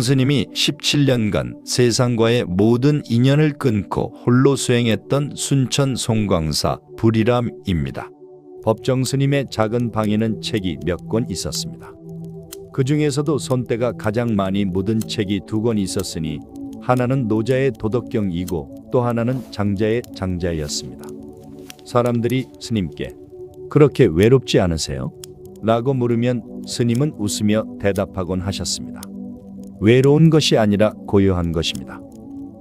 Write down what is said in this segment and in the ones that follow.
스님이 17년간 세상과의 모든 인연을 끊고 홀로 수행했던 순천 송광사 불이람입니다. 법정 스님의 작은 방에는 책이 몇 권 있었습니다. 그 중에서도 손때가 가장 많이 묻은 책이 2권 있었으니 하나는 노자의 도덕경이고 또 하나는 장자의 장자였습니다. 사람들이 스님께 그렇게 외롭지 않으세요? 라고 물으면 스님은 웃으며 대답하곤 하셨습니다. 외로운 것이 아니라 고요한 것입니다.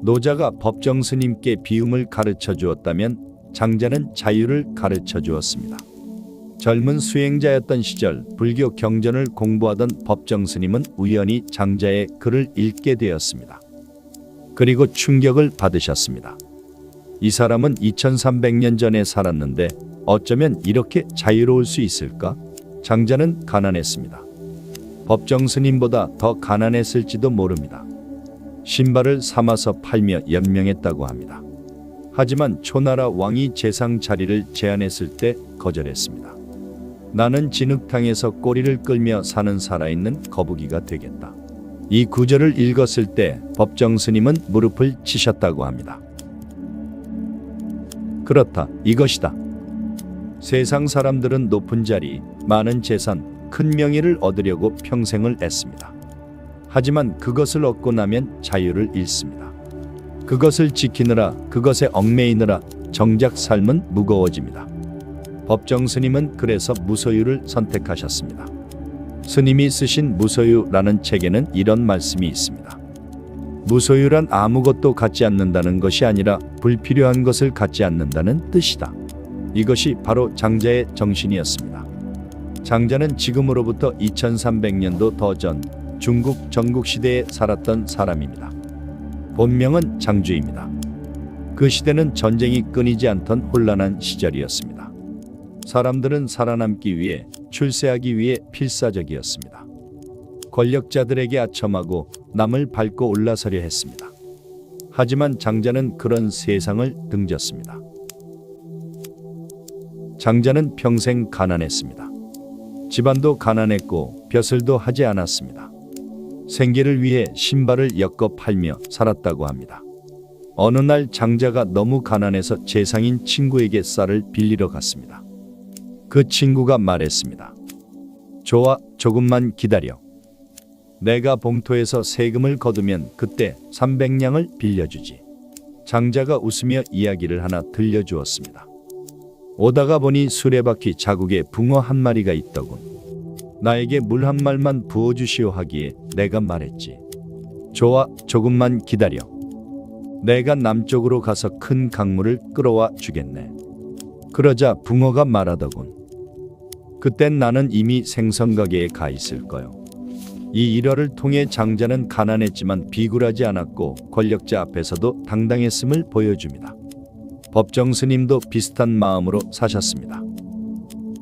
노자가 법정 스님께 비움을 가르쳐 주었다면 장자는 자유를 가르쳐 주었습니다. 젊은 수행자였던 시절 불교 경전을 공부하던 법정 스님은 우연히 장자의 글을 읽게 되었습니다. 그리고 충격을 받으셨습니다. 이 사람은 2300년 전에 살았는데 어쩌면 이렇게 자유로울 수 있을까? 장자는 가난했습니다. 법정 스님보다 더 가난했을지도 모릅니다. 신발을 삼아서 팔며 연명했다고 합니다. 하지만 초나라 왕이 제상 자리를 제안했을 때 거절했습니다. 나는 진흙탕에서 꼬리를 끌며 사는 살아있는 거북이가 되겠다. 이 구절을 읽었을 때 법정 스님은 무릎을 치셨다고 합니다. 그렇다, 이것이다. 세상 사람들은 높은 자리, 많은 재산, 큰 명예를 얻으려고 평생을 애씁니다. 하지만 그것을 얻고 나면 자유를 잃습니다. 그것을 지키느라, 그것에 얽매이느라 정작 삶은 무거워집니다. 법정 스님은 그래서 무소유를 선택하셨습니다. 스님이 쓰신 무소유라는 책에는 이런 말씀이 있습니다. 무소유란 아무것도 갖지 않는다는 것이 아니라 불필요한 것을 갖지 않는다는 뜻이다. 이것이 바로 장자의 정신이었습니다. 장자는 지금으로부터 2300년도 더 전 중국 전국시대에 살았던 사람입니다. 본명은 장주입니다. 그 시대는 전쟁이 끊이지 않던 혼란한 시절이었습니다. 사람들은 살아남기 위해, 출세하기 위해 필사적이었습니다. 권력자들에게 아첨하고 남을 밟고 올라서려 했습니다. 하지만 장자는 그런 세상을 등졌습니다. 장자는 평생 가난했습니다. 집안도 가난했고 벼슬도 하지 않았습니다. 생계를 위해 신발을 엮어 팔며 살았다고 합니다. 어느 날 장자가 너무 가난해서 재상인 친구에게 쌀을 빌리러 갔습니다. 그 친구가 말했습니다. 좋아, 조금만 기다려. 내가 봉토에서 세금을 거두면 그때 300냥을 빌려주지. 장자가 웃으며 이야기를 하나 들려주었습니다. 오다가 보니 수레바퀴 자국에 붕어 한 마리가 있더군. 나에게 물 한 말만 부어주시오 하기에 내가 말했지. 좋아, 조금만 기다려. 내가 남쪽으로 가서 큰 강물을 끌어와 주겠네. 그러자 붕어가 말하더군. 그땐 나는 이미 생선가게에 가 있을 거요. 이 일화를 통해 장자는 가난했지만 비굴하지 않았고 권력자 앞에서도 당당했음을 보여줍니다. 법정 스님도 비슷한 마음으로 사셨습니다.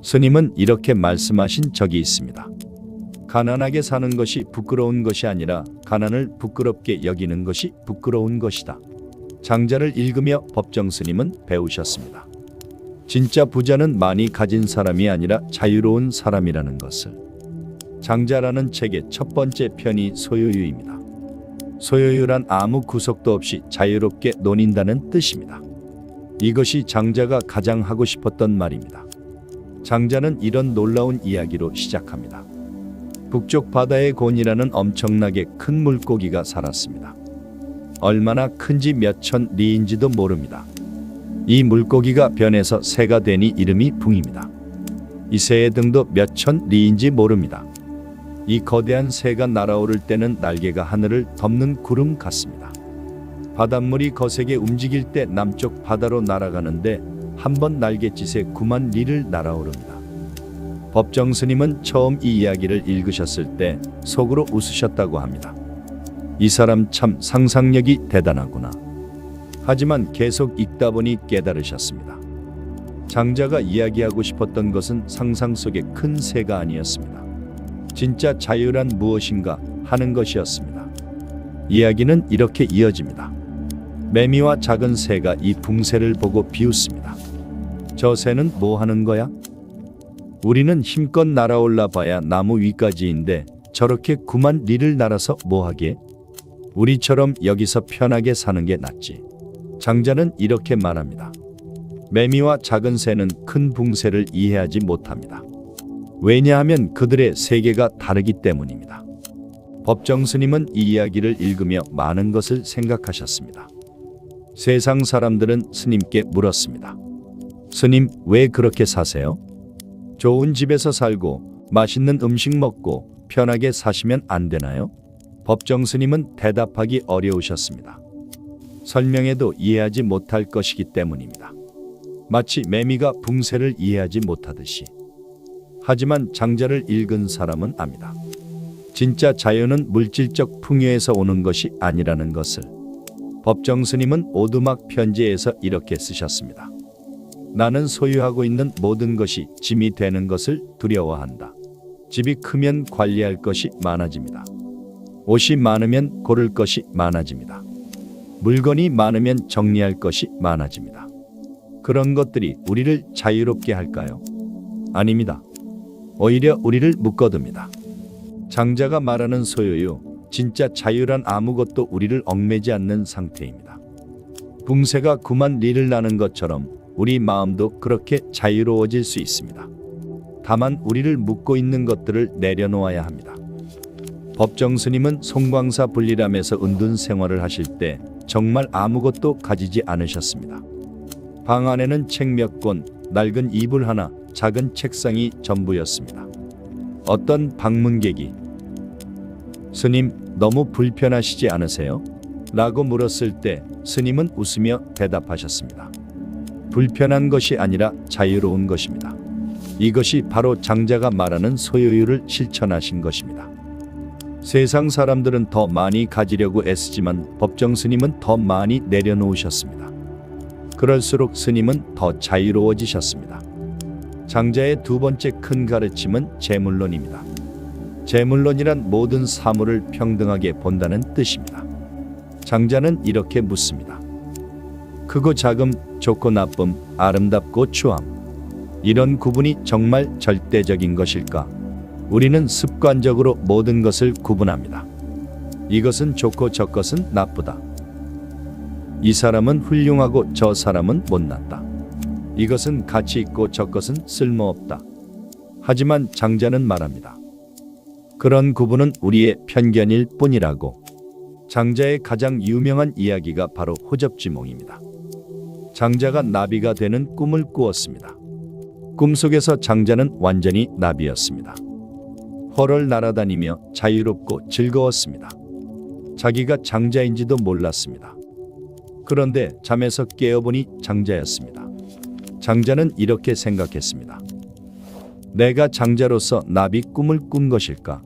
스님은 이렇게 말씀하신 적이 있습니다. 가난하게 사는 것이 부끄러운 것이 아니라 가난을 부끄럽게 여기는 것이 부끄러운 것이다. 장자를 읽으며 법정 스님은 배우셨습니다. 진짜 부자는 많이 가진 사람이 아니라 자유로운 사람이라는 것을. 장자라는 책의 첫 번째 편이 소요유입니다. 소요유란 아무 구속도 없이 자유롭게 논인다는 뜻입니다. 이것이 장자가 가장 하고 싶었던 말입니다. 장자는 이런 놀라운 이야기로 시작합니다. 북쪽 바다에 곤이라는 엄청나게 큰 물고기가 살았습니다. 얼마나 큰지 몇천 리인지도 모릅니다. 이 물고기가 변해서 새가 되니 이름이 붕입니다. 이 새의 등도 몇천 리인지 모릅니다. 이 거대한 새가 날아오를 때는 날개가 하늘을 덮는 구름 같습니다. 바닷물이 거세게 움직일 때 남쪽 바다로 날아가는데 한 번 날갯짓에 9만 리를 날아오릅니다. 법정 스님은 처음 이 이야기를 읽으셨을 때 속으로 웃으셨다고 합니다. 이 사람 참 상상력이 대단하구나. 하지만 계속 읽다 보니 깨달으셨습니다. 장자가 이야기하고 싶었던 것은 상상 속의 큰 새가 아니었습니다. 진짜 자유란 무엇인가 하는 것이었습니다. 이야기는 이렇게 이어집니다. 매미와 작은 새가 이 붕새를 보고 비웃습니다. 저 새는 뭐 하는 거야? 우리는 힘껏 날아올라 봐야 나무 위까지인데 저렇게 9만 리를 날아서 뭐하게? 우리처럼 여기서 편하게 사는 게 낫지. 장자는 이렇게 말합니다. 매미와 작은 새는 큰 붕새를 이해하지 못합니다. 왜냐하면 그들의 세계가 다르기 때문입니다. 법정 스님은 이 이야기를 읽으며 많은 것을 생각하셨습니다. 세상 사람들은 스님께 물었습니다. 스님, 왜 그렇게 사세요? 좋은 집에서 살고 맛있는 음식 먹고 편하게 사시면 안 되나요? 법정 스님은 대답하기 어려우셨습니다. 설명해도 이해하지 못할 것이기 때문입니다. 마치 매미가 붕새를 이해하지 못하듯이. 하지만 장자를 읽은 사람은 압니다. 진짜 자유는 물질적 풍요에서 오는 것이 아니라는 것을. 법정 스님은 오두막 편지에서 이렇게 쓰셨습니다. 나는 소유하고 있는 모든 것이 짐이 되는 것을 두려워한다. 집이 크면 관리할 것이 많아집니다. 옷이 많으면 고를 것이 많아집니다. 물건이 많으면 정리할 것이 많아집니다. 그런 것들이 우리를 자유롭게 할까요? 아닙니다. 오히려 우리를 묶어둡니다. 장자가 말하는 소유요, 진짜 자유란 아무것도 우리를 얽매지 않는 상태입니다. 붕새가 9만 리를 나는 것처럼 우리 마음도 그렇게 자유로워질 수 있습니다. 다만 우리를 묶고 있는 것들을 내려놓아야 합니다. 법정 스님은 송광사 분리람에서 은둔 생활을 하실 때 정말 아무것도 가지지 않으셨습니다. 방 안에는 책 몇 권, 낡은 이불 하나, 작은 책상이 전부였습니다. 어떤 방문객이 스님, 너무 불편하시지 않으세요? 라고 물었을 때 스님은 웃으며 대답하셨습니다. 불편한 것이 아니라 자유로운 것입니다. 이것이 바로 장자가 말하는 소유율을 실천하신 것입니다. 세상 사람들은 더 많이 가지려고 애쓰지만 법정 스님은 더 많이 내려놓으셨습니다. 그럴수록 스님은 더 자유로워지셨습니다. 장자의 두 번째 큰 가르침은 재물론입니다. 재물론이란 모든 사물을 평등하게 본다는 뜻입니다. 장자는 이렇게 묻습니다. 크고 작음, 좋고 나쁨, 아름답고 추함. 이런 구분이 정말 절대적인 것일까? 우리는 습관적으로 모든 것을 구분합니다. 이것은 좋고 저것은 나쁘다. 이 사람은 훌륭하고 저 사람은 못났다. 이것은 가치 있고 저것은 쓸모없다. 하지만 장자는 말합니다. 그런 구분은 우리의 편견일 뿐이라고. 장자의 가장 유명한 이야기가 바로 호접지몽입니다. 장자가 나비가 되는 꿈을 꾸었습니다. 꿈속에서 장자는 완전히 나비였습니다. 헐헐 날아다니며 자유롭고 즐거웠습니다. 자기가 장자인지도 몰랐습니다. 그런데 잠에서 깨어보니 장자였습니다. 장자는 이렇게 생각했습니다. 내가 장자로서 나비 꿈을 꾼 것일까?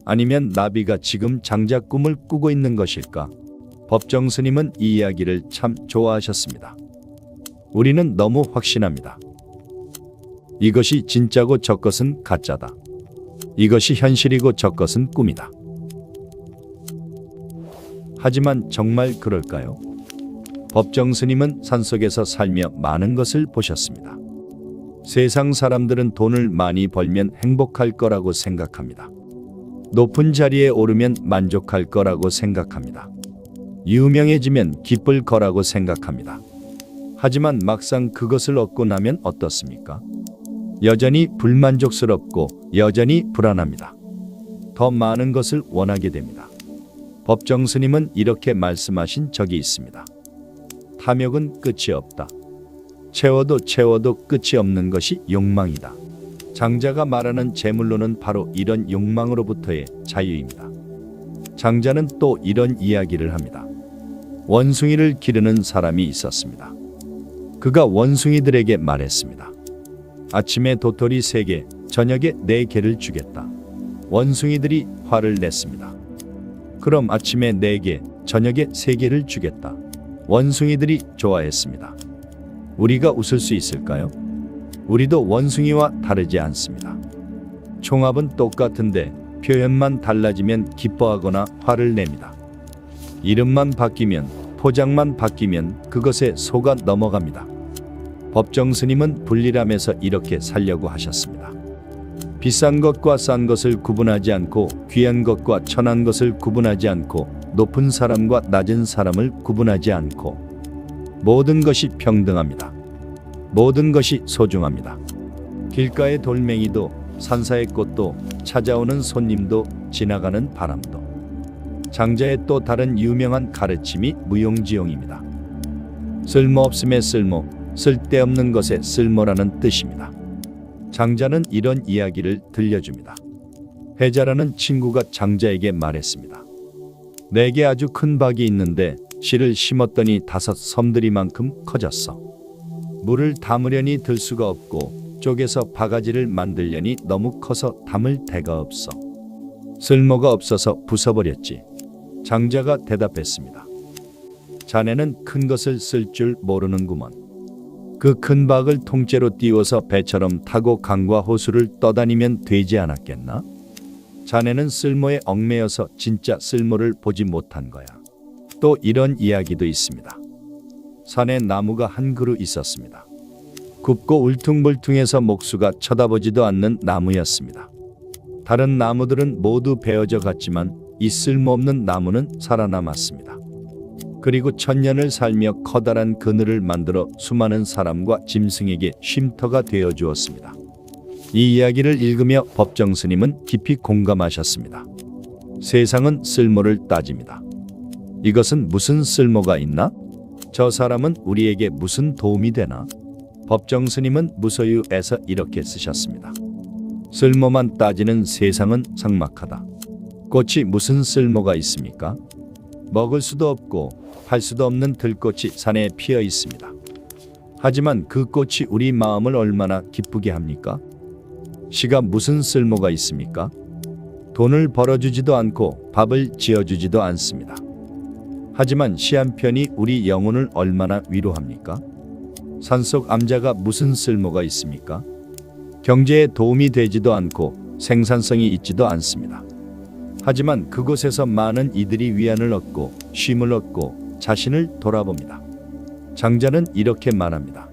아니면 나비가 지금 장자 꿈을 꾸고 있는 것일까? 법정 스님은 이 이야기를 참 좋아하셨습니다. 우리는 너무 확신합니다. 이것이 진짜고 저것은 가짜다. 이것이 현실이고 저것은 꿈이다. 하지만 정말 그럴까요? 법정 스님은 산속에서 살며 많은 것을 보셨습니다. 세상 사람들은 돈을 많이 벌면 행복할 거라고 생각합니다. 높은 자리에 오르면 만족할 거라고 생각합니다. 유명해지면 기쁠 거라고 생각합니다. 하지만 막상 그것을 얻고 나면 어떻습니까? 여전히 불만족스럽고 여전히 불안합니다. 더 많은 것을 원하게 됩니다. 법정 스님은 이렇게 말씀하신 적이 있습니다. 탐욕은 끝이 없다. 채워도 채워도 끝이 없는 것이 욕망이다. 장자가 말하는 재물론은 바로 이런 욕망으로부터의 자유입니다. 장자는 또 이런 이야기를 합니다. 원숭이를 기르는 사람이 있었습니다. 그가 원숭이들에게 말했습니다. 아침에 도토리 3개, 저녁에 4개를 주겠다. 원숭이들이 화를 냈습니다. 그럼 아침에 4개, 저녁에 3개를 주겠다. 원숭이들이 좋아했습니다. 우리가 웃을 수 있을까요? 우리도 원숭이와 다르지 않습니다. 총합은 똑같은데 표현만 달라지면 기뻐하거나 화를 냅니다. 이름만 바뀌면, 포장만 바뀌면 그것에 속아 넘어갑니다. 법정 스님은 분리람에서 이렇게 살려고 하셨습니다. 비싼 것과 싼 것을 구분하지 않고 귀한 것과 천한 것을 구분하지 않고 높은 사람과 낮은 사람을 구분하지 않고 모든 것이 평등합니다. 모든 것이 소중합니다. 길가의 돌멩이도 산사의 꽃도 찾아오는 손님도 지나가는 바람도 장자의 또 다른 유명한 가르침이 무용지용입니다. 쓸모없음의 쓸모, 쓸데없는 것의 쓸모라는 뜻입니다. 장자는 이런 이야기를 들려줍니다. 해자라는 친구가 장자에게 말했습니다. 내게 아주 큰 밭이 있는데 씨를 심었더니 5 섬들이만큼 커졌어. 물을 담으려니 들 수가 없고 쪼개서 바가지를 만들려니 너무 커서 담을 데가 없어. 쓸모가 없어서 부숴버렸지. 장자가 대답했습니다. 자네는 큰 것을 쓸 줄 모르는구먼. 그 큰 박을 통째로 띄워서 배처럼 타고 강과 호수를 떠다니면 되지 않았겠나? 자네는 쓸모에 얽매여서 진짜 쓸모를 보지 못한 거야. 또 이런 이야기도 있습니다. 산에 나무가 한 그루 있었습니다. 굽고 울퉁불퉁해서 목수가 쳐다보지도 않는 나무였습니다. 다른 나무들은 모두 베어져 갔지만 이 쓸모없는 나무는 살아남았습니다. 그리고 1000년을 살며 커다란 그늘을 만들어 수많은 사람과 짐승에게 쉼터가 되어 주었습니다. 이 이야기를 읽으며 법정 스님은 깊이 공감하셨습니다. 세상은 쓸모를 따집니다. 이것은 무슨 쓸모가 있나? 저 사람은 우리에게 무슨 도움이 되나? 법정 스님은 무소유에서 이렇게 쓰셨습니다. 쓸모만 따지는 세상은 삭막하다. 꽃이 무슨 쓸모가 있습니까? 먹을 수도 없고 팔 수도 없는 들꽃이 산에 피어 있습니다. 하지만 그 꽃이 우리 마음을 얼마나 기쁘게 합니까? 시가 무슨 쓸모가 있습니까? 돈을 벌어주지도 않고 밥을 지어주지도 않습니다. 하지만 시 한 편이 우리 영혼을 얼마나 위로합니까? 산속 암자가 무슨 쓸모가 있습니까? 경제에 도움이 되지도 않고 생산성이 있지도 않습니다. 하지만 그곳에서 많은 이들이 위안을 얻고 쉼을 얻고 자신을 돌아봅니다. 장자는 이렇게 말합니다.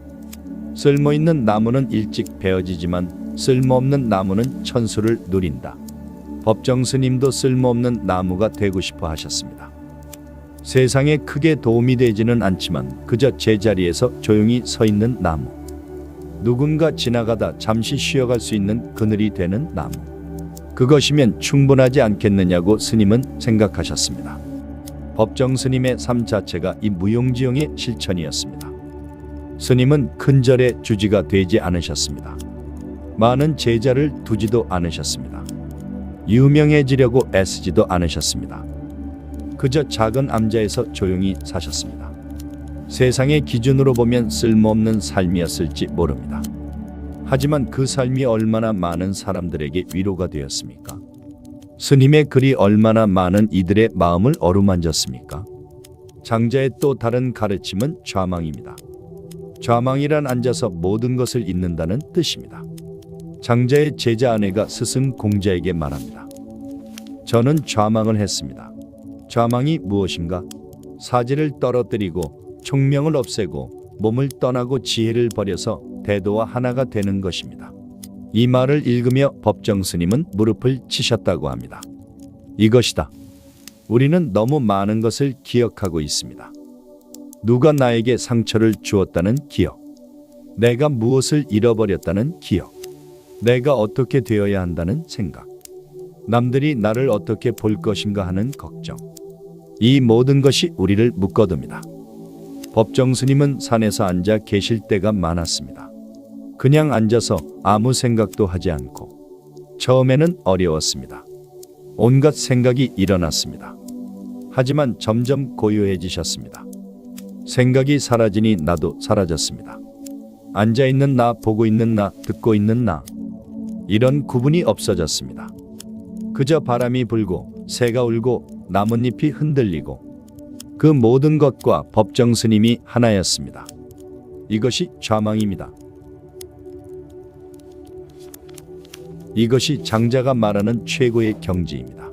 쓸모있는 나무는 일찍 베어지지만 쓸모없는 나무는 천수를 누린다. 법정 스님도 쓸모없는 나무가 되고 싶어 하셨습니다. 세상에 크게 도움이 되지는 않지만 그저 제자리에서 조용히 서 있는 나무. 누군가 지나가다 잠시 쉬어갈 수 있는 그늘이 되는 나무. 그것이면 충분하지 않겠느냐고 스님은 생각하셨습니다. 법정 스님의 삶 자체가 이 무용지용의 실천이었습니다. 스님은 큰 절의 주지가 되지 않으셨습니다. 많은 제자를 두지도 않으셨습니다. 유명해지려고 애쓰지도 않으셨습니다. 그저 작은 암자에서 조용히 사셨습니다. 세상의 기준으로 보면 쓸모없는 삶이었을지 모릅니다. 하지만 그 삶이 얼마나 많은 사람들에게 위로가 되었습니까? 스님의 글이 얼마나 많은 이들의 마음을 어루만졌습니까? 장자의 또 다른 가르침은 좌망입니다. 좌망이란 앉아서 모든 것을 잊는다는 뜻입니다. 장자의 제자 아내가 스승 공자에게 말합니다. 저는 좌망을 했습니다. 좌망이 무엇인가? 사지를 떨어뜨리고 총명을 없애고 몸을 떠나고 지혜를 버려서 대도와 하나가 되는 것입니다. 이 말을 읽으며 법정 스님은 무릎을 치셨다고 합니다. 이것이다. 우리는 너무 많은 것을 기억하고 있습니다. 누가 나에게 상처를 주었다는 기억, 내가 무엇을 잃어버렸다는 기억, 내가 어떻게 되어야 한다는 생각, 남들이 나를 어떻게 볼 것인가 하는 걱정, 이 모든 것이 우리를 묶어둡니다. 법정 스님은 산에서 앉아 계실 때가 많았습니다. 그냥 앉아서 아무 생각도 하지 않고 처음에는 어려웠습니다. 온갖 생각이 일어났습니다. 하지만 점점 고요해지셨습니다. 생각이 사라지니 나도 사라졌습니다. 앉아있는 나, 보고 있는 나, 듣고 있는 나, 이런 구분이 없어졌습니다. 그저 바람이 불고 새가 울고 나뭇잎이 흔들리고 그 모든 것과 법정 스님이 하나였습니다. 이것이 좌망입니다. 이것이 장자가 말하는 최고의 경지입니다.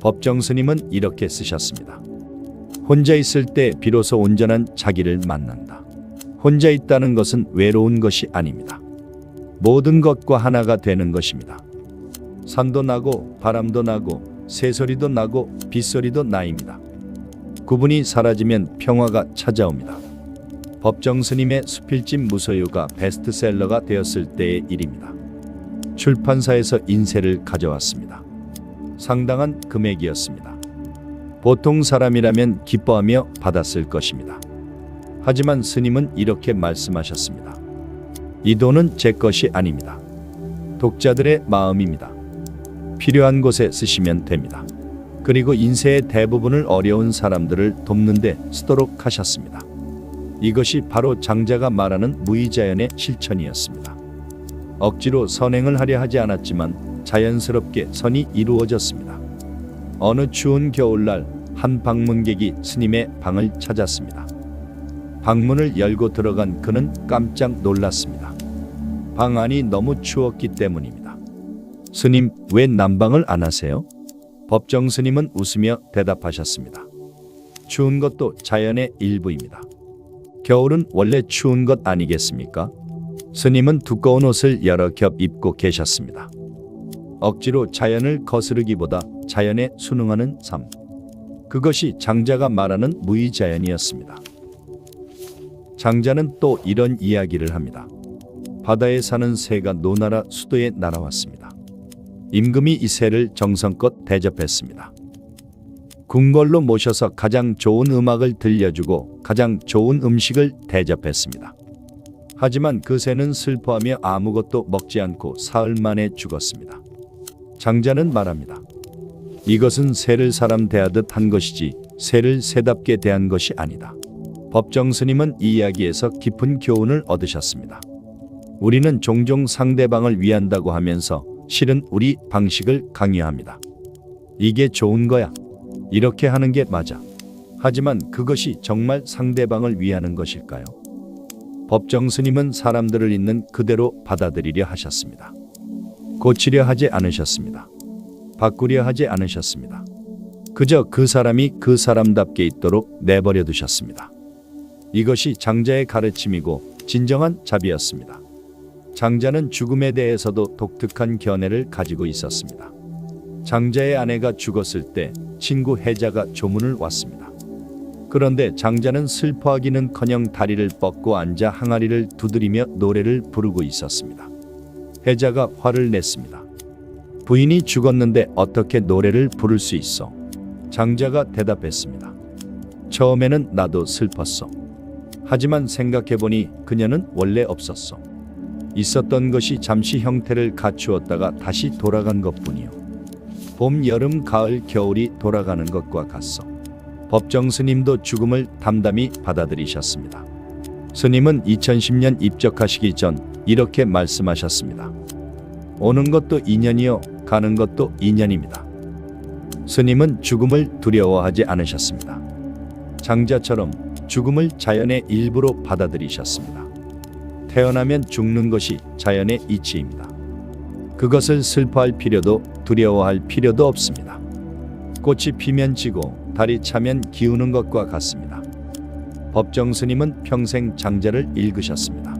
법정 스님은 이렇게 쓰셨습니다. 혼자 있을 때 비로소 온전한 자기를 만난다. 혼자 있다는 것은 외로운 것이 아닙니다. 모든 것과 하나가 되는 것입니다. 산도 나고 바람도 나고 새소리도 나고 빗소리도 나입니다. 구분이 사라지면 평화가 찾아옵니다. 법정 스님의 수필집 무소유가 베스트셀러가 되었을 때의 일입니다. 출판사에서 인쇄를 가져왔습니다. 상당한 금액이었습니다. 보통 사람이라면 기뻐하며 받았을 것입니다. 하지만 스님은 이렇게 말씀하셨습니다. 이 돈은 제 것이 아닙니다. 독자들의 마음입니다. 필요한 곳에 쓰시면 됩니다. 그리고 인쇄의 대부분을 어려운 사람들을 돕는 데 쓰도록 하셨습니다. 이것이 바로 장자가 말하는 무의자연의 실천이었습니다. 억지로 선행을 하려 하지 않았지만 자연스럽게 선이 이루어졌습니다. 어느 추운 겨울날 한 방문객이 스님의 방을 찾았습니다. 방문을 열고 들어간 그는 깜짝 놀랐습니다. 방 안이 너무 추웠기 때문입니다. 스님, 왜 난방을 안 하세요? 법정 스님은 웃으며 대답하셨습니다. 추운 것도 자연의 일부입니다. 겨울은 원래 추운 것 아니겠습니까? 스님은 두꺼운 옷을 여러 겹 입고 계셨습니다. 억지로 자연을 거스르기보다 자연에 순응하는 삶. 그것이 장자가 말하는 무의자연이었습니다. 장자는 또 이런 이야기를 합니다. 바다에 사는 새가 노나라 수도에 날아왔습니다. 임금이 이 새를 정성껏 대접했습니다. 궁궐로 모셔서 가장 좋은 음악을 들려주고 가장 좋은 음식을 대접했습니다. 하지만 그 새는 슬퍼하며 아무것도 먹지 않고 사흘 만에 죽었습니다. 장자는 말합니다. 이것은 새를 사람 대하듯 한 것이지 새를 새답게 대한 것이 아니다. 법정 스님은 이 이야기에서 깊은 교훈을 얻으셨습니다. 우리는 종종 상대방을 위한다고 하면서 실은 우리 방식을 강요합니다. 이게 좋은 거야. 이렇게 하는 게 맞아. 하지만 그것이 정말 상대방을 위하는 것일까요? 법정 스님은 사람들을 있는 그대로 받아들이려 하셨습니다. 고치려 하지 않으셨습니다. 바꾸려 하지 않으셨습니다. 그저 그 사람이 그 사람답게 있도록 내버려 두셨습니다. 이것이 장자의 가르침이고 진정한 자비였습니다. 장자는 죽음에 대해서도 독특한 견해를 가지고 있었습니다. 장자의 아내가 죽었을 때 친구 해자가 조문을 왔습니다. 그런데 장자는 슬퍼하기는커녕 다리를 뻗고 앉아 항아리를 두드리며 노래를 부르고 있었습니다. 해자가 화를 냈습니다. 부인이 죽었는데 어떻게 노래를 부를 수 있어? 장자가 대답했습니다. 처음에는 나도 슬펐어. 하지만 생각해보니 그녀는 원래 없었어. 있었던 것이 잠시 형태를 갖추었다가 다시 돌아간 것뿐이요. 봄, 여름, 가을, 겨울이 돌아가는 것과 같소. 법정 스님도 죽음을 담담히 받아들이셨습니다. 스님은 2010년 입적하시기 전 이렇게 말씀하셨습니다. 오는 것도 인연이요, 가는 것도 인연입니다. 스님은 죽음을 두려워하지 않으셨습니다. 장자처럼 죽음을 자연의 일부로 받아들이셨습니다. 태어나면 죽는 것이 자연의 이치입니다. 그것을 슬퍼할 필요도 두려워할 필요도 없습니다. 꽃이 피면 지고 달이 차면 기우는 것과 같습니다. 법정 스님은 평생 장자를 읽으셨습니다.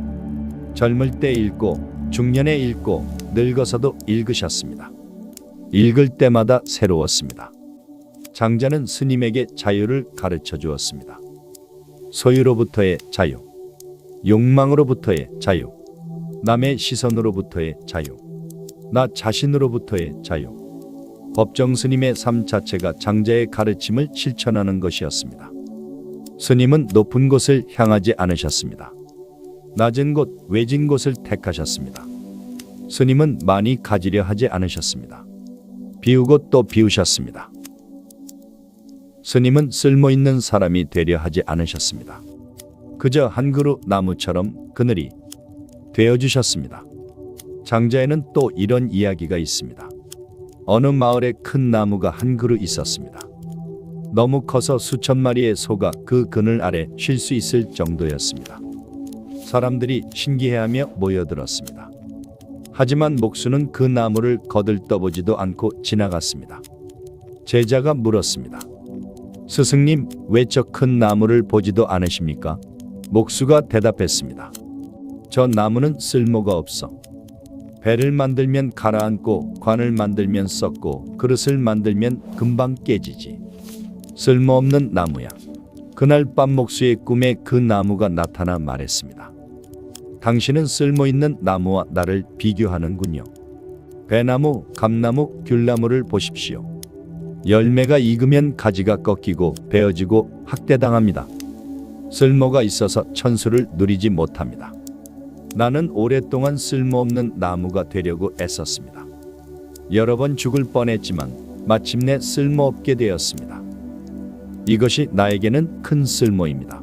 젊을 때 읽고 중년에 읽고 늙어서도 읽으셨습니다. 읽을 때마다 새로웠습니다. 장자는 스님에게 자유를 가르쳐 주었습니다. 소유로부터의 자유, 욕망으로부터의 자유, 남의 시선으로부터의 자유, 나 자신으로부터의 자유. 법정 스님의 삶 자체가 장자의 가르침을 실천하는 것이었습니다. 스님은 높은 곳을 향하지 않으셨습니다. 낮은 곳, 외진 곳을 택하셨습니다. 스님은 많이 가지려 하지 않으셨습니다. 비우고 또 비우셨습니다. 스님은 쓸모있는 사람이 되려 하지 않으셨습니다. 그저 한 그루 나무처럼 그늘이 되어주셨습니다. 장자에는 또 이런 이야기가 있습니다. 어느 마을에 큰 나무가 한 그루 있었습니다. 너무 커서 수천 마리의 소가 그 그늘 아래 쉴 수 있을 정도였습니다. 사람들이 신기해하며 모여들었습니다. 하지만 목수는 그 나무를 거들떠보지도 않고 지나갔습니다. 제자가 물었습니다. 스승님, 왜 저 큰 나무를 보지도 않으십니까? 목수가 대답했습니다. 저 나무는 쓸모가 없어. 배를 만들면 가라앉고 관을 만들면 썩고 그릇을 만들면 금방 깨지지. 쓸모없는 나무야. 그날 밤 목수의 꿈에 그 나무가 나타나 말했습니다. 당신은 쓸모있는 나무와 나를 비교하는군요. 배나무, 감나무, 귤나무를 보십시오. 열매가 익으면 가지가 꺾이고 베어지고 학대당합니다. 쓸모가 있어서 천수를 누리지 못합니다. 나는 오랫동안 쓸모없는 나무가 되려고 애썼습니다. 여러 번 죽을 뻔했지만 마침내 쓸모없게 되었습니다. 이것이 나에게는 큰 쓸모입니다.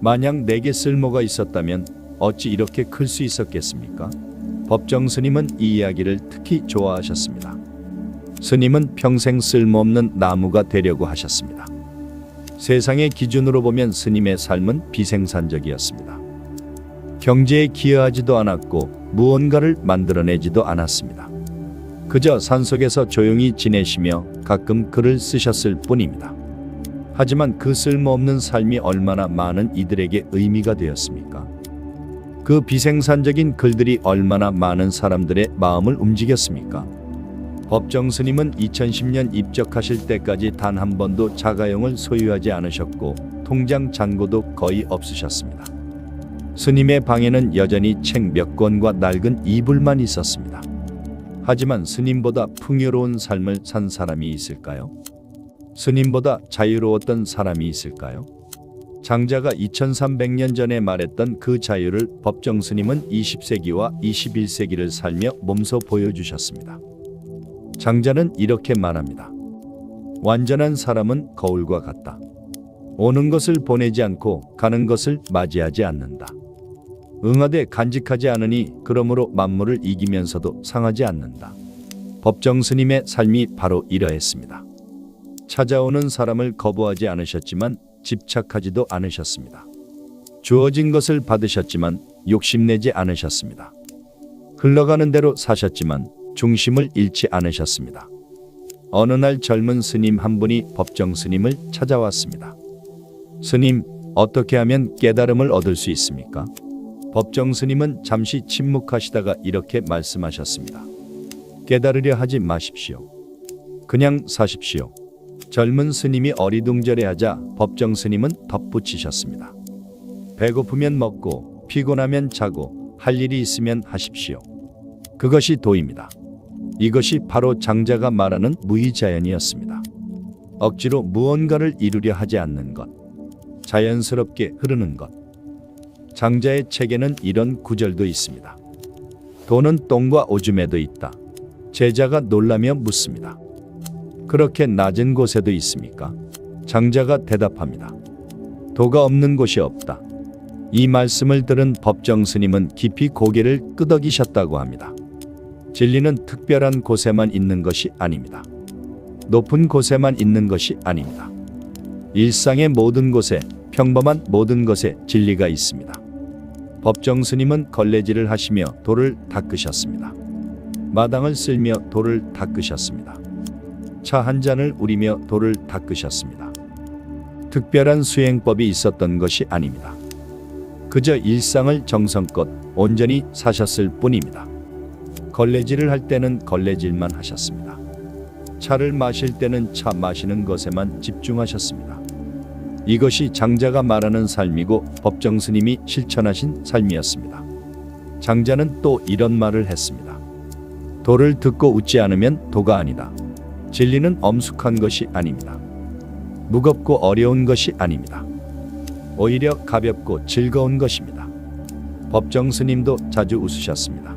만약 내게 쓸모가 있었다면 어찌 이렇게 클 수 있었겠습니까? 법정 스님은 이 이야기를 특히 좋아하셨습니다. 스님은 평생 쓸모없는 나무가 되려고 하셨습니다. 세상의 기준으로 보면 스님의 삶은 비생산적이었습니다. 경제에 기여하지도 않았고 무언가를 만들어내지도 않았습니다. 그저 산속에서 조용히 지내시며 가끔 글을 쓰셨을 뿐입니다. 하지만 그 쓸모없는 삶이 얼마나 많은 이들에게 의미가 되었습니까? 그 비생산적인 글들이 얼마나 많은 사람들의 마음을 움직였습니까? 법정 스님은 2010년 입적하실 때까지 단 한 번도 자가용을 소유하지 않으셨고 통장 잔고도 거의 없으셨습니다. 스님의 방에는 여전히 책 몇 권과 낡은 이불만 있었습니다. 하지만 스님보다 풍요로운 삶을 산 사람이 있을까요? 스님보다 자유로웠던 사람이 있을까요? 장자가 2300년 전에 말했던 그 자유를 법정 스님은 20세기와 21세기를 살며 몸소 보여주셨습니다. 장자는 이렇게 말합니다. 완전한 사람은 거울과 같다. 오는 것을 보내지 않고 가는 것을 맞이하지 않는다. 응하되 간직하지 않으니 그러므로 만물을 이기면서도 상하지 않는다. 법정 스님의 삶이 바로 이러했습니다. 찾아오는 사람을 거부하지 않으셨지만 집착하지도 않으셨습니다. 주어진 것을 받으셨지만 욕심내지 않으셨습니다. 흘러가는 대로 사셨지만 중심을 잃지 않으셨습니다. 어느 날 젊은 스님 한 분이 법정 스님을 찾아왔습니다. 스님, 어떻게 하면 깨달음을 얻을 수 있습니까? 법정 스님은 잠시 침묵하시다가 이렇게 말씀하셨습니다. 깨달으려 하지 마십시오. 그냥 사십시오. 젊은 스님이 어리둥절해하자 법정 스님은 덧붙이셨습니다. 배고프면 먹고 피곤하면 자고 할 일이 있으면 하십시오. 그것이 도입니다. 이것이 바로 장자가 말하는 무의자연이었습니다. 억지로 무언가를 이루려 하지 않는 것, 자연스럽게 흐르는 것. 장자의 책에는 이런 구절도 있습니다. 도는 똥과 오줌에도 있다. 제자가 놀라며 묻습니다. 그렇게 낮은 곳에도 있습니까? 장자가 대답합니다. 도가 없는 곳이 없다. 이 말씀을 들은 법정 스님은 깊이 고개를 끄덕이셨다고 합니다. 진리는 특별한 곳에만 있는 것이 아닙니다. 높은 곳에만 있는 것이 아닙니다. 일상의 모든 곳에, 평범한 모든 것에 진리가 있습니다. 법정 스님은 걸레질을 하시며 돌을 닦으셨습니다. 마당을 쓸며 돌을 닦으셨습니다. 차 한 잔을 우리며 돌을 닦으셨습니다. 특별한 수행법이 있었던 것이 아닙니다. 그저 일상을 정성껏 온전히 사셨을 뿐입니다. 걸레질을 할 때는 걸레질만 하셨습니다. 차를 마실 때는 차 마시는 것에만 집중하셨습니다. 이것이 장자가 말하는 삶이고 법정 스님이 실천하신 삶이었습니다. 장자는 또 이런 말을 했습니다. 도를 듣고 웃지 않으면 도가 아니다. 진리는 엄숙한 것이 아닙니다. 무겁고 어려운 것이 아닙니다. 오히려 가볍고 즐거운 것입니다. 법정 스님도 자주 웃으셨습니다.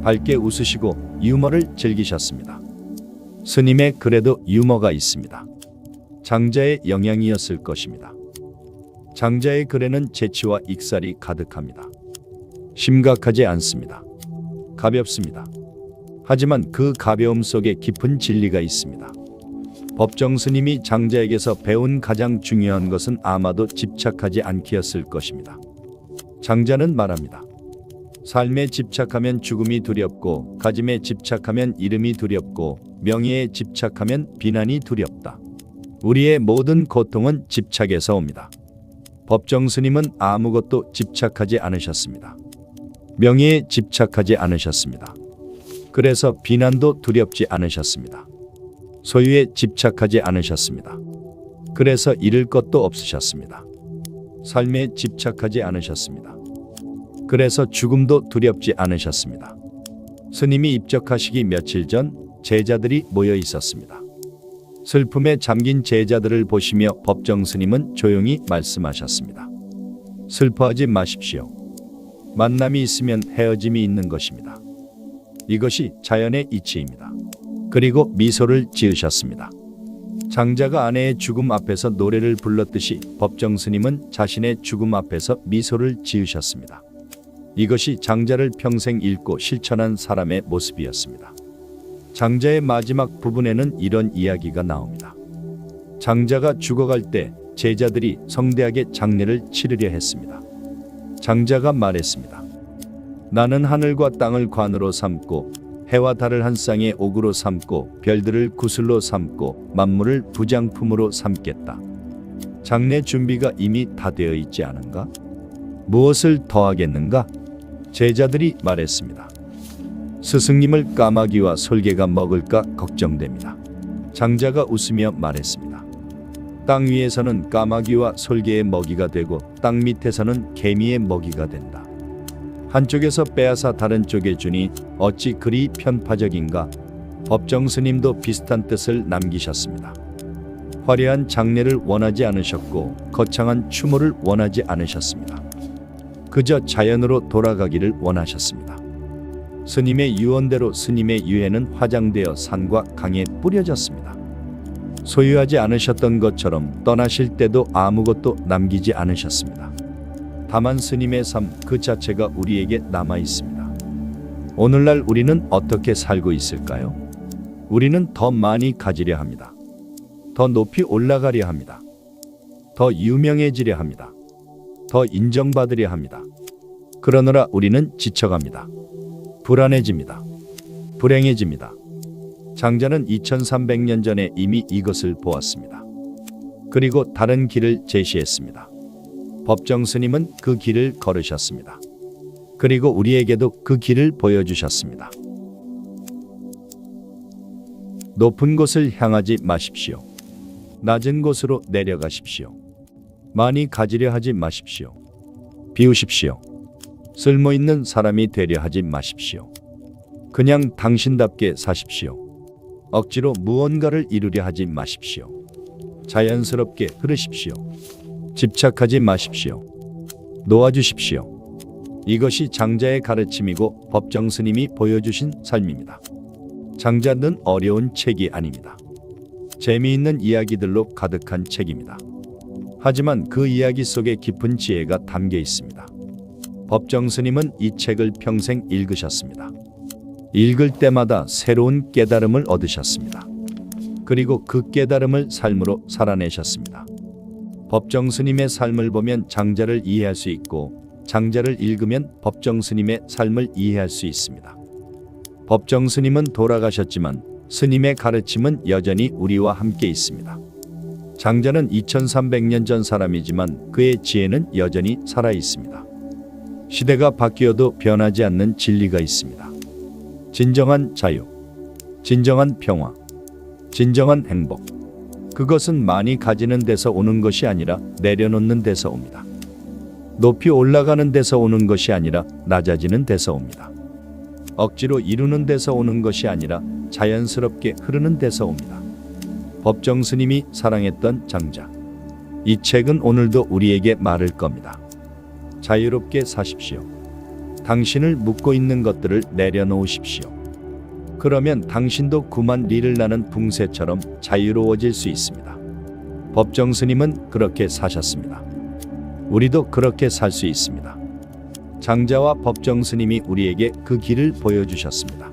밝게 웃으시고 유머를 즐기셨습니다. 스님의 글에도 유머가 있습니다. 장자의 영향이었을 것입니다. 장자의 글에는 재치와 익살이 가득합니다. 심각하지 않습니다. 가볍습니다. 하지만 그 가벼움 속에 깊은 진리가 있습니다. 법정 스님이 장자에게서 배운 가장 중요한 것은 아마도 집착하지 않기였을 것입니다. 장자는 말합니다. 삶에 집착하면 죽음이 두렵고 가짐에 집착하면 이름이 두렵고 명예에 집착하면 비난이 두렵다. 우리의 모든 고통은 집착에서 옵니다. 법정 스님은 아무것도 집착하지 않으셨습니다. 명예에 집착하지 않으셨습니다. 그래서 비난도 두렵지 않으셨습니다. 소유에 집착하지 않으셨습니다. 그래서 잃을 것도 없으셨습니다. 삶에 집착하지 않으셨습니다. 그래서 죽음도 두렵지 않으셨습니다. 스님이 입적하시기 며칠 전 제자들이 모여 있었습니다. 슬픔에 잠긴 제자들을 보시며 법정 스님은 조용히 말씀하셨습니다. 슬퍼하지 마십시오. 만남이 있으면 헤어짐이 있는 것입니다. 이것이 자연의 이치입니다. 그리고 미소를 지으셨습니다. 장자가 아내의 죽음 앞에서 노래를 불렀듯이 법정 스님은 자신의 죽음 앞에서 미소를 지으셨습니다. 이것이 장자를 평생 읽고 실천한 사람의 모습이었습니다. 장자의 마지막 부분에는 이런 이야기가 나옵니다. 장자가 죽어갈 때 제자들이 성대하게 장례를 치르려 했습니다. 장자가 말했습니다. 나는 하늘과 땅을 관으로 삼고 해와 달을 한 쌍의 옥으로 삼고 별들을 구슬로 삼고 만물을 부장품으로 삼겠다. 장례 준비가 이미 다 되어 있지 않은가? 무엇을 더 하겠는가? 제자들이 말했습니다. 스승님을 까마귀와 솔개가 먹을까 걱정됩니다. 장자가 웃으며 말했습니다. 땅 위에서는 까마귀와 솔개의 먹이가 되고 땅 밑에서는 개미의 먹이가 된다. 한쪽에서 빼앗아 다른 쪽에 주니 어찌 그리 편파적인가? 법정 스님도 비슷한 뜻을 남기셨습니다. 화려한 장례를 원하지 않으셨고 거창한 추모를 원하지 않으셨습니다. 그저 자연으로 돌아가기를 원하셨습니다. 스님의 유언대로 스님의 유해는 화장되어 산과 강에 뿌려졌습니다. 소유하지 않으셨던 것처럼 떠나실 때도 아무것도 남기지 않으셨습니다. 다만 스님의 삶 그 자체가 우리에게 남아 있습니다. 오늘날 우리는 어떻게 살고 있을까요? 우리는 더 많이 가지려 합니다. 더 높이 올라가려 합니다. 더 유명해지려 합니다. 더 인정받으려 합니다. 그러느라 우리는 지쳐갑니다. 불안해집니다. 불행해집니다. 장자는 2300년 전에 이미 이것을 보았습니다. 그리고 다른 길을 제시했습니다. 법정 스님은 그 길을 걸으셨습니다. 그리고 우리에게도 그 길을 보여주셨습니다. 높은 곳을 향하지 마십시오. 낮은 곳으로 내려가십시오. 많이 가지려 하지 마십시오. 비우십시오. 쓸모있는 사람이 되려 하지 마십시오. 그냥 당신답게 사십시오. 억지로 무언가를 이루려 하지 마십시오. 자연스럽게 흐르십시오. 집착하지 마십시오. 놓아주십시오. 이것이 장자의 가르침이고 법정 스님이 보여주신 삶입니다. 장자는 어려운 책이 아닙니다. 재미있는 이야기들로 가득한 책입니다. 하지만 그 이야기 속에 깊은 지혜가 담겨 있습니다. 법정 스님은 이 책을 평생 읽으셨습니다. 읽을 때마다 새로운 깨달음을 얻으셨습니다. 그리고 그 깨달음을 삶으로 살아내셨습니다. 법정 스님의 삶을 보면 장자를 이해할 수 있고 장자를 읽으면 법정 스님의 삶을 이해할 수 있습니다. 법정 스님은 돌아가셨지만 스님의 가르침은 여전히 우리와 함께 있습니다. 장자는 2300년 전 사람이지만 그의 지혜는 여전히 살아 있습니다. 시대가 바뀌어도 변하지 않는 진리가 있습니다. 진정한 자유, 진정한 평화, 진정한 행복. 그것은 많이 가지는 데서 오는 것이 아니라 내려놓는 데서 옵니다. 높이 올라가는 데서 오는 것이 아니라 낮아지는 데서 옵니다. 억지로 이루는 데서 오는 것이 아니라 자연스럽게 흐르는 데서 옵니다. 법정 스님이 사랑했던 장자. 이 책은 오늘도 우리에게 말할 겁니다. 자유롭게 사십시오. 당신을 묶고 있는 것들을 내려놓으십시오. 그러면 당신도 구만 리를 나는 붕새처럼 자유로워질 수 있습니다. 법정 스님은 그렇게 사셨습니다. 우리도 그렇게 살 수 있습니다. 장자와 법정 스님이 우리에게 그 길을 보여주셨습니다.